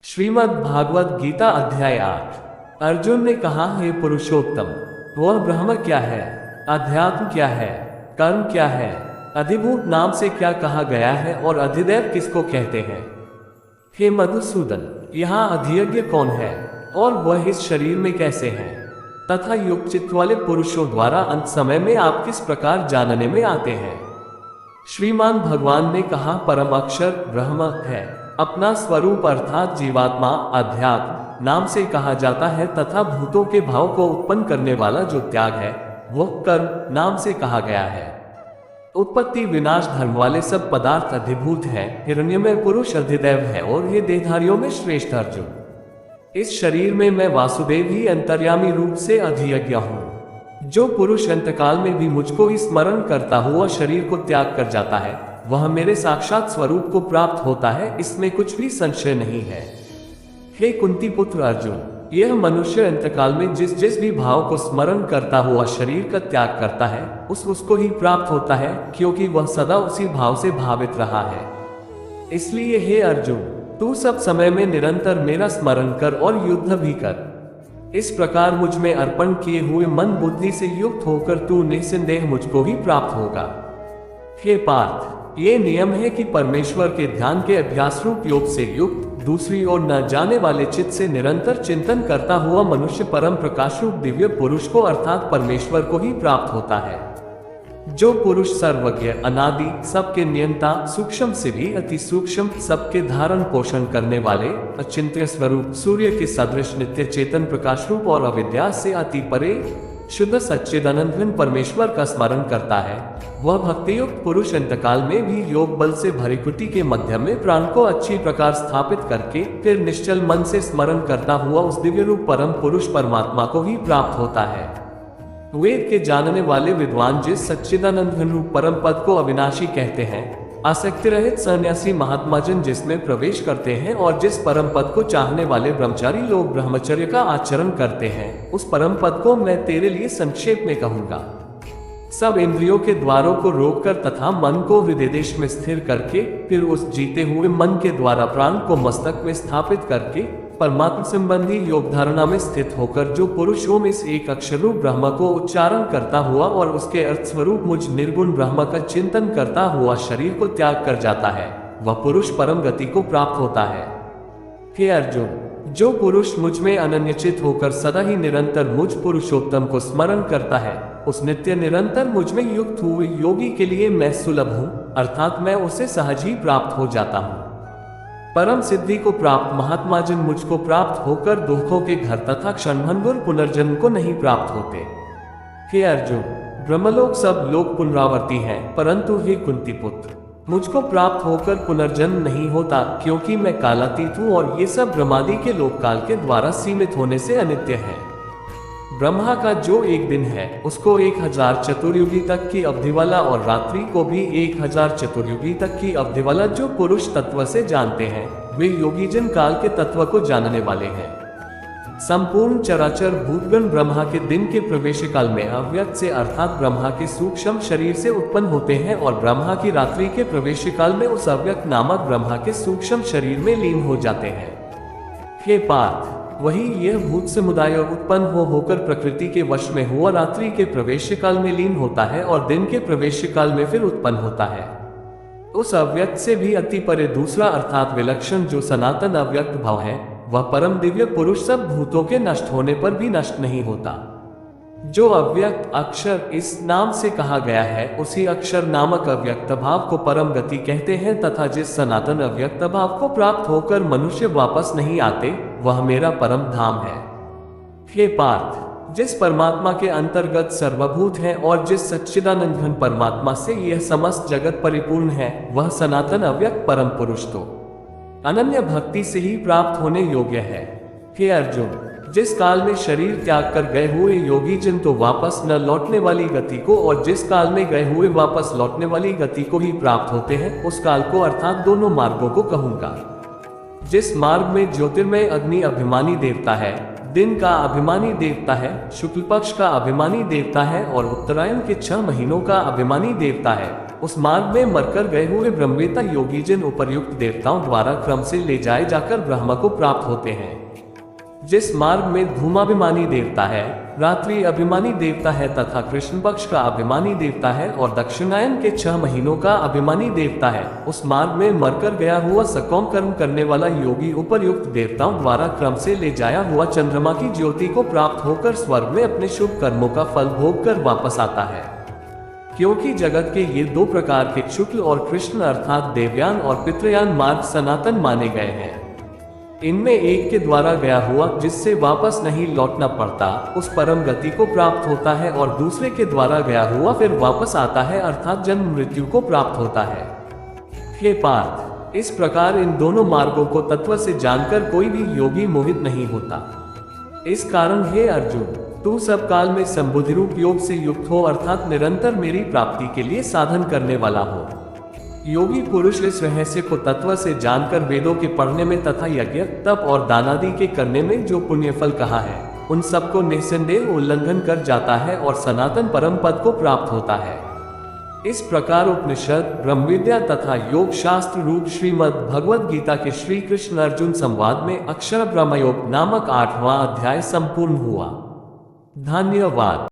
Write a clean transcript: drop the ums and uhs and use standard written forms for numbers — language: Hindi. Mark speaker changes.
Speaker 1: श्रीमद् भागवत गीता अध्याय 8। अर्जुन ने कहा, हे पुरुषोत्तम, वह ब्रह्म क्या है, अध्यात्म क्या है, कर्म क्या है, अधिभूत नाम से क्या कहा गया है और अधिदैव किसको कहते हैं। हे मधुसूदन, यहाँ अधियज्ञ कौन है और वह इस शरीर में कैसे है, तथा युक्त चित्त वाले पुरुषों द्वारा अंत समय में आप किस प्रकार जानने में आते हैं। श्रीमान भगवान ने कहा, परम अक्षर ब्रह्म है, अपना स्वरूप अर्थात जीवात्मा अध्यात्म नाम से कहा जाता है, तथा भूतों के भाव को उत्पन्न करने वाला जो त्याग है वह कर्म नाम से कहा गया है। उत्पत्ति विनाश धर्म वाले सब पदार्थ अधिभूत हैं, हिरण्यमय पुरुष अधिदैव है और हे देहधारियों में श्रेष्ठ अर्जुन, इस शरीर में मैं वासुदेव ही अंतर्यामी रूप से अधियज्ञ हूँ। जो पुरुष अंतकाल में भी मुझको ही स्मरण करता हुआ शरीर को त्याग कर जाता है वह मेरे साक्षात स्वरूप को प्राप्त होता है, इसमें कुछ भी संशय नहीं है। हे कुंती पुत्र अर्जुन, यह मनुष्य अंतकाल में जिस जिस भी भाव को स्मरण करता हुआ शरीर का त्याग करता है उसको ही प्राप्त होता है, क्योंकि वह सदा उसी भाव से भावित रहा है। इसलिए हे अर्जुन, तू सब समय में निरंतर मेरा स्मरण कर और युद्ध भी कर। इस प्रकार मुझ में अर्पण किए हुए मन बुद्धि से युक्त होकर तू निस्संदेह मुझको ही प्राप्त होगा। हे पार्थ, ये नियम है कि परमेश्वर के ध्यान के अभ्यास रूप योग से युक्त दूसरी ओर न जाने वाले चित्त से निरंतर चिंतन करता हुआ मनुष्य परम प्रकाश रूप दिव्य पुरुष को अर्थात परमेश्वर को ही प्राप्त होता है। जो पुरुष सर्वज्ञ अनादि सबके नियंता सूक्ष्म से भी अति सूक्ष्म सबके धारण पोषण करने वाले अचिंत्य स्वरूप सूर्य के सदृश नित्य चेतन प्रकाश रूप और अविद्या से अति परे शुद्ध सच्चिदानंद परमेश्वर का स्मरण करता है, वह भक्तियुक्त पुरुष अंतकाल में भी योग बल से भरी कुटी के मध्य में प्राण को अच्छी प्रकार स्थापित करके फिर निश्चल मन से स्मरण करता हुआ उस दिव्य रूप परम पुरुष परमात्मा को ही प्राप्त होता है। वेद के जानने वाले विद्वान जिस सच्चिदानंद रूप परम पद को अविनाशी कहते हैं, आसक्ति रहित सन्यासी महात्मा जन जिसमें प्रवेश करते हैं और जिस परम पद को चाहने वाले ब्रह्मचारी लोग ब्रह्मचर्य का आचरण करते हैं, उस परम पद को मैं तेरे लिए संक्षेप में कहूंगा। सब इंद्रियों के द्वारों को रोककर तथा मन को हृदय देश में स्थिर करके फिर उस जीते हुए मन के द्वारा प्राण को मस्तक में स्थापित करके परमात्मा संबंधी योग धारणा में स्थित होकर जो पुरुष ओम इस एक अक्षर रूप ब्रह्म को उच्चारण करता हुआ और उसके अर्थ स्वरूप मुझ निर्गुण ब्रह्म का चिंतन करता हुआ शरीर को त्याग कर जाता है, वह पुरुष परम गति को प्राप्त होता है। हे अर्जुन, जो पुरुष मुझ में अनन्यचित होकर सदा ही निरंतर मुझ पुरुषोत्तम को स्मरण करता है, उस नित्य निरंतर मुझ में युक्त हुए योगी के लिए मैं सुलभ हूँ, अर्थात मैं उसे सहज ही प्राप्त हो जाता हूँ। परम सिद्धि को प्राप्त महात्मा जन मुझको प्राप्त होकर दुखों के घर तथा क्षणभंगुर पुनर्जन्म को नहीं प्राप्त होते। हे अर्जुन, ब्रह्मलोक सब लोग पुनरावर्ती हैं, परंतु हे कुंती पुत्र, मुझको प्राप्त होकर पुनर्जन्म नहीं होता, क्योंकि मैं कालातीत हूँ और ये सब ब्रह्मादि के लोक काल के द्वारा सीमित होने से अनित्य है। ब्रह्मा का जो एक दिन है उसको 1000 चतुर्युगी तक की अवधि वाला और रात्रि को भी 1000 चतुर्युगी तक की अवधि वाला जो पुरुष तत्व से जानते हैं, वे योगी जन काल के तत्व को जानने वाले हैं। संपूर्ण चराचर भूतगण ब्रह्मा के दिन के प्रवेश काल में अव्यक्त से अर्थात ब्रह्मा के सूक्ष्म शरीर से उत्पन्न होते हैं और ब्रह्मा की रात्रि के प्रवेश काल में उस अव्यक्त नामक ब्रह्मा के सूक्ष्म शरीर में लीन हो जाते हैं। हे पार्थ, वही यह भूत समुदाय उत्पन्न होकर प्रकृति के वश में हुआ रात्रि के प्रवेश काल में लीन होता है और दिन के प्रवेश काल में फिर उत्पन्न होता है। उस अव्यक्त से भी अति परे दूसरा अर्थात विलक्षण जो सनातन अव्यक्त भाव है, वह परम दिव्य पुरुष सब भूतों के नष्ट होने पर भी नष्ट नहीं होता। जो अव्यक्त अक्षर इस नाम से कहा गया है, उसी अक्षर नामक अव्यक्त भाव को परम गति कहते हैं, तथा जिस सनातन अव्यक्त भाव को प्राप्त होकर मनुष्य वापस नहीं आते, वह मेरा परम धाम है। हे पार्थ, जिस परमात्मा के अंतर्गत सर्वभूत है और जिस सच्चिदानंद घन परमात्मा से यह समस्त जगत परिपूर्ण है, वह सनातन अव्यक्त परम पुरुष तो अनन्य भक्ति से ही प्राप्त होने योग्य है। हे अर्जुन, जिस काल में शरीर त्याग कर गए हुए योगी जन तो वापस न लौटने वाली गति को और जिस काल में गए हुए वापस लौटने वाली गति को ही प्राप्त होते हैं, उस काल को अर्थात दोनों मार्गों को कहूंगा। जिस मार्ग में ज्योतिर्मय अग्नि अभिमानी देवता है, दिन का अभिमानी देवता है, शुक्ल पक्ष का अभिमानी देवता है और उत्तरायण के 6 महीनों का अभिमानी देवता है, उस मार्ग में मरकर गए हुए ब्रह्मवेत्ता योगी जिन उपर्युक्त देवताओं द्वारा क्रम से ले जाए जाकर ब्रह्म को प्राप्त होते हैं। जिस मार्ग में धूमाभिमानी देवता है, रात्रि अभिमानी देवता है तथा कृष्ण पक्ष का अभिमानी देवता है और दक्षिणायन के 6 महीनों का अभिमानी देवता है, उस मार्ग में मरकर गया हुआ सकौम कर्म करने वाला योगी उपर्युक्त देवताओं द्वारा क्रम से ले जाया हुआ चंद्रमा की ज्योति को प्राप्त होकर स्वर्ग में अपने शुभ कर्मों का फल भोग कर वापस आता है। क्योंकि जगत के ये 2 प्रकार के शुक्ल और कृष्ण अर्थात देवयान और पितृयान मार्ग सनातन माने गए हैं। इनमें एक के द्वारा गया हुआ जिससे वापस नहीं लौटना पड़ता उस परम गति को प्राप्त होता है और दूसरे के द्वारा गया हुआ फिर वापस आता है अर्थात जन्म मृत्यु को प्राप्त होता है। हे पार्थ, इस प्रकार इन दोनों मार्गों को तत्व से जानकर कोई भी योगी मोहित नहीं होता। इस कारण हे अर्जुन, तू सब काल में संबुद्धि रूप योग से युक्त हो अर्थात निरंतर मेरी प्राप्ति के लिए साधन करने वाला हो। योगी पुरुष इस रहस्य को तत्व से जानकर वेदों के पढ़ने में तथा यज्ञ तप और दानादि के करने में जो पुण्य फल कहा है उन सबको निस्संदेह उल्लंघन कर जाता है और सनातन परम पद को प्राप्त होता है। इस प्रकार उपनिषद, ब्रह्मविद्या तथा योग शास्त्र रूप श्रीमद् भगवद गीता के श्री कृष्ण अर्जुन संवाद में अक्षर ब्रह्मयोग नामक 8वां अध्याय संपूर्ण हुआ। धन्यवाद।